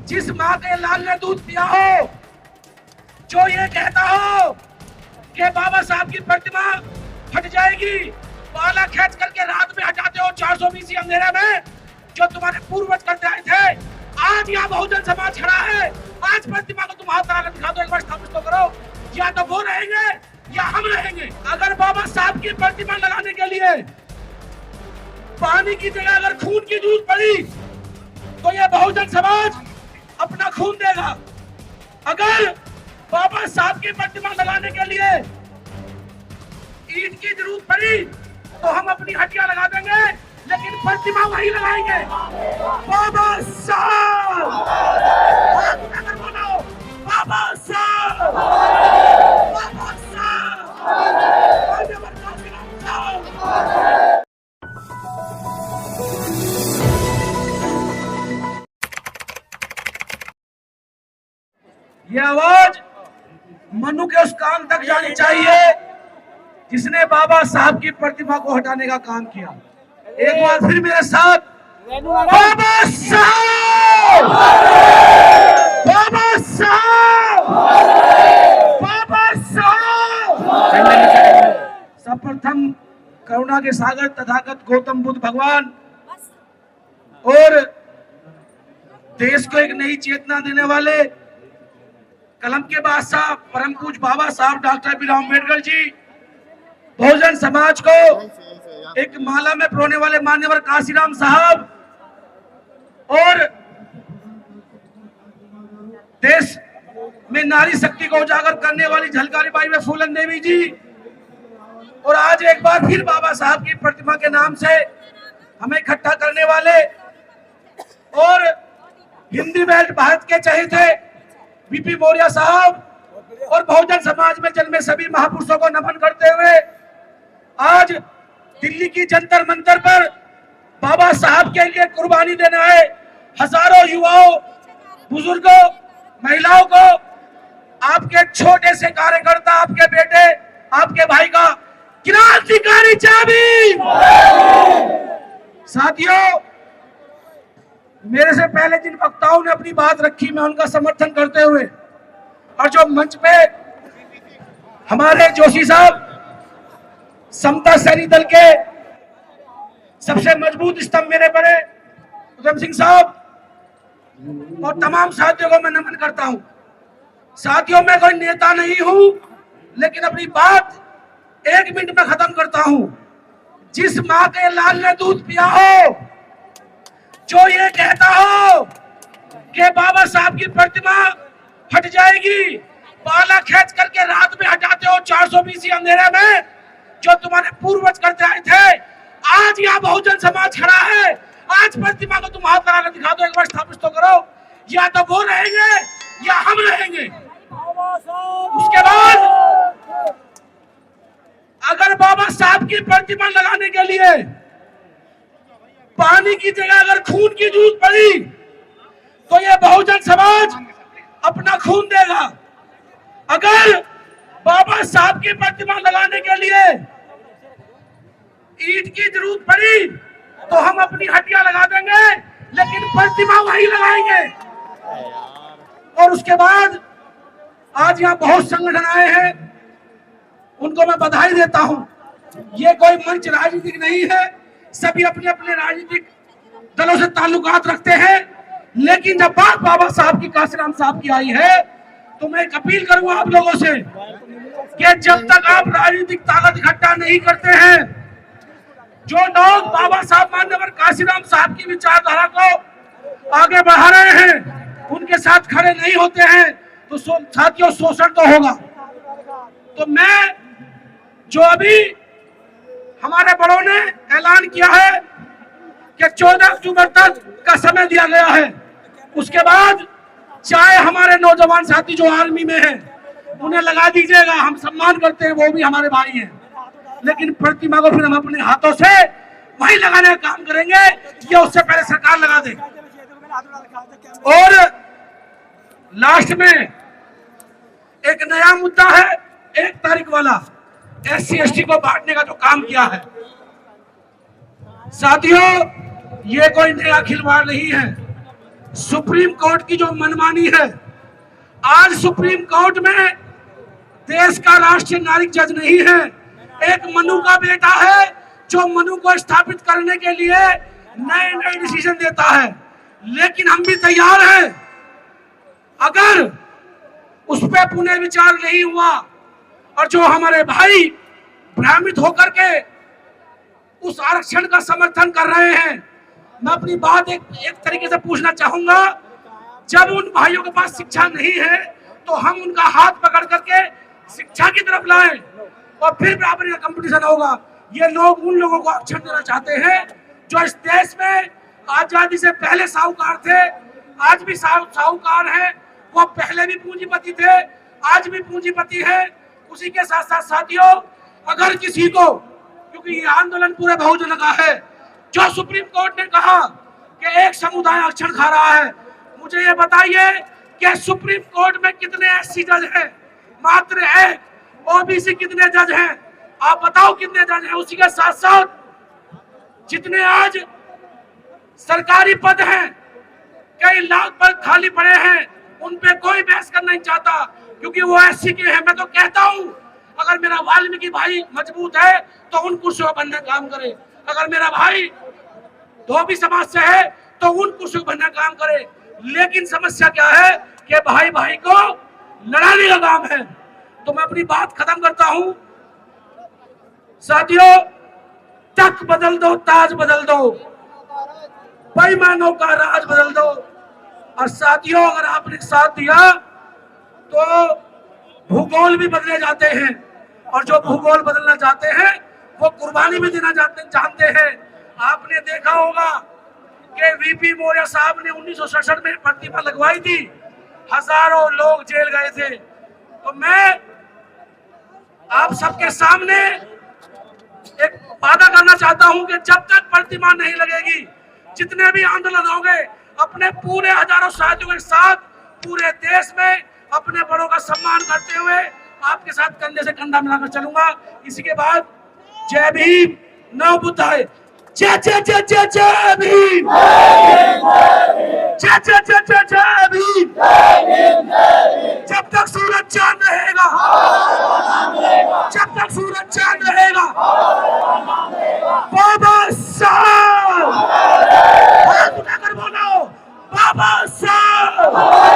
जिस माँ के लाल ने दूध पिया हो, जो ये कहता हो कि बाबा साहब की प्रतिमा हट जाएगी, बाला खींच करके रात में हटाते हो 420 अंधेरे में, जो तुम्हारे पूर्वज करते आए थे। आज यहाँ बहुजन समाज खड़ा है, आज प्रतिमा को तुम हाथ लगा दिखा दो, एक बार स्थापित तो करो। या तो वो रहेंगे या हम रहेंगे। अगर बाबा साहब की प्रतिमा लगाने के लिए पानी की जगह अगर खून की जरूरत पड़ी तो ये बहुजन समाज अपना खून देगा। अगर बाबा साहब की प्रतिमा लगाने के लिए ईंट की जरूरत पड़ी तो हम अपनी हड्डियां लगा देंगे, लेकिन प्रतिमा वही लगाएंगे। बाबा साहब, अगर बोलो बाबा साहब, बाबा साहब। ये आवाज मनु के उस कान तक जानी चाहिए जिसने बाबा साहब की प्रतिमा को हटाने का काम किया। एक बार फिर मेरे साथ, बाबा साहब, बाबा साहब, बाबा साहब। सर्वप्रथम करुणा के सागर तथागत गौतम बुद्ध भगवान और देश को एक नई चेतना देने वाले कलम के बादशाह परम पूज्य बाबा साहब doctor B are Ambedkar ji, Bahujan Samaj को एक माला में पिरोने वाले मान्यवर काशीराम साहब और देश में नारी शक्ति को उजागर करने वाली झलकारी बाई में फूलन देवी जी, और आज एक बार फिर बाबा साहब की प्रतिमा के नाम से हमें इकट्ठा करने वाले और हिंदी बेल्ट भारत के चहेते बीपी मौर्य साहब और बहुजन समाज में जन्मे सभी महापुरुषों को नमन करते हुए आज दिल्ली की जंतर मंतर पर बाबा साहब के लिए कुर्बानी देने आए हजारों युवाओं, बुजुर्गों, महिलाओं को आपके छोटे से कार्यकर्ता, आपके बेटे, आपके भाई का क्रांतिकारी चाबी। साथियों, मेरे से पहले जिन वक्ताओं ने अपनी बात रखी, मैं उनका समर्थन करते हुए, और जो मंच पे हमारे जोशी साहब समता सैनिक दल के सबसे मजबूत स्तंभ मेरे बड़े उधम सिंह साहब और तमाम साथियों को मैं नमन करता हूं। साथियों, मैं कोई नेता नहीं हूं, लेकिन अपनी बात 1 मिनट में खत्म करता हूं। जिस माँ के लाल ने दूध पिया हो, जो ये कहता हो कि बाबा साहब की प्रतिमा हट जाएगी, बाला खींच करके रात में हटाते हो 420 अंधेरे में, जो तुम्हारे पूर्वज करते आए थे। आज यहाँ बहुजन समाज खड़ा है, आज प्रतिमा को तुम हाथ लगा कर दिखा दो, एक बार स्थापित तो करो। या तो वो रहेंगे या हम रहेंगे। उसके बाद अगर बाबा साहब की प्रतिमा लगाने के लिए पानी की जगह अगर खून की जरूरत पड़ी तो ये बहुजन समाज अपना खून देगा। अगर बाबा साहब की प्रतिमा लगाने के लिए ईंट की जरूरत पड़ी तो हम अपनी हड्डियां लगा देंगे, लेकिन प्रतिमा वही लगाएंगे। और उसके बाद आज यहाँ बहुत संगठन आए हैं, उनको मैं बधाई देता हूं। ये कोई मंच राजनीतिक नहीं है, सभी अपने अपने राजनीतिक दलों से ताल्लुकात रखते हैं, लेकिन जब बात बाबा साहब की, काशीराम साहब की आई है, तो मैं एक अपील करूंगा आप लोगों से कि जब तक आप राजनीतिक ताकत इकट्ठा नहीं करते हैं, जो लोग बाबा साहब मान्यवर काशीराम साहब की विचारधारा को आगे बढ़ा रहे हैं, उनके साथ खड़े नहीं होते हैं, तो साथियों शोषण तो होगा। तो मैं जो अभी हमारे बड़ों ने ऐलान किया है कि 14 अक्टूबर तक का समय दिया गया है, उसके बाद चाहे हमारे नौजवान साथी जो आर्मी में हैं उन्हें लगा दीजिएगा, हम सम्मान करते हैं, वो भी हमारे भाई हैं, लेकिन प्रतिमा को फिर हम अपने हाथों से वही लगाने का काम करेंगे, ये उससे पहले सरकार लगा दे। और लास्ट में एक नया मुद्दा है, 1 तारीख वाला SC ST को बांटने का जो काम किया है। साथियों, ये कोई नया खिलवाड़ नहीं है। सुप्रीम कोर्ट की जो मनमानी है, आज सुप्रीम कोर्ट में देश का राष्ट्रीय नागरिक जज नहीं है, एक मनु का बेटा है जो मनु को स्थापित करने के लिए नए नए डिसीजन देता है। लेकिन हम भी तैयार हैं, अगर उस पर पुनः विचार नहीं हुआ और जो हमारे भाई भ्रमित होकर के उस आरक्षण का समर्थन कर रहे हैं, मैं अपनी बात एक तरीके से पूछना चाहूंगा, जब उन भाइयों के पास शिक्षा नहीं है तो हम उनका हाथ पकड़ करके शिक्षा की तरफ लाएं और फिर बराबरी का कंपटीशन होगा। ये लोग उन लोगों को आरक्षण देना चाहते हैं जो इस देश में आजादी से पहले साहूकार थे, आज भी साहूकार हैं, वो पहले भी पूंजीपति थे, आज भी पूंजीपति है। उसी के साथ साथ साथियों, अगर किसी को, क्योंकि ये आंदोलन पूरे बहुजन का है, जो सुप्रीम कोर्ट ने कहा कि एक समुदाय आरक्षण खा रहा है, मुझे ये बताइए कि सुप्रीम कोर्ट में कितने एससी जज हैं? मात्र एक। ओबीसी कितने जज हैं? आप बताओ कितने जज हैं? उसी के साथ साथ जितने आज सरकारी पद हैं, कई लाख पद खाली पड़े हैं, उन पे कोई बहस करना नहीं चाहता क्योंकि वो एससी के हैं। मैं तो कहता हूं, अगर मेरा वाल्मीकि भाई मजबूत है तो उन कुर्सियों पर बनने काम करे, अगर मेरा भाई धोबी समाज से है तो उन कुर्सियों पर बनने काम करे। लेकिन समस्या क्या है कि भाई भाई को लड़ाने का काम है। तो मैं अपनी बात खत्म करता हूं। साथियों, तख्त बदल दो, ताज बदल दो, बेईमानों का राज बदल दो। और साथियों, अगर आपने साथ दिया तो भूगोल भी बदले जाते हैं, और जो भूगोल बदलना चाहते हैं वो कुर्बानी भी देना जानते हैं। आपने देखा होगा कि वीपी मौर्य साहब ने 1967 में प्रतिमा लगवाई थी, हजारों लोग जेल गए थे। तो मैं आप सबके सामने एक वादा करना चाहता हूं कि जब तक प्रतिमा नहीं लगेगी, जितने भी आंदोलन होंगे, अपने पूरे हजारों साथियों के साथ पूरे देश में अपने बड़ों का सम्मान करते हुए आपके साथ कंधे से कंधा मिलाकर चलूंगा। इसी के बाद जय भीम, नव बुद्धाय। जय जय जय जय जय भीम, जय जय जय जय जय भीम। जब तक सूरज चांद रहेगा, जब तक सूरज चांद रहेगा, बाबा साहब, हाथ उठाकर बोलो, बाबा साहब।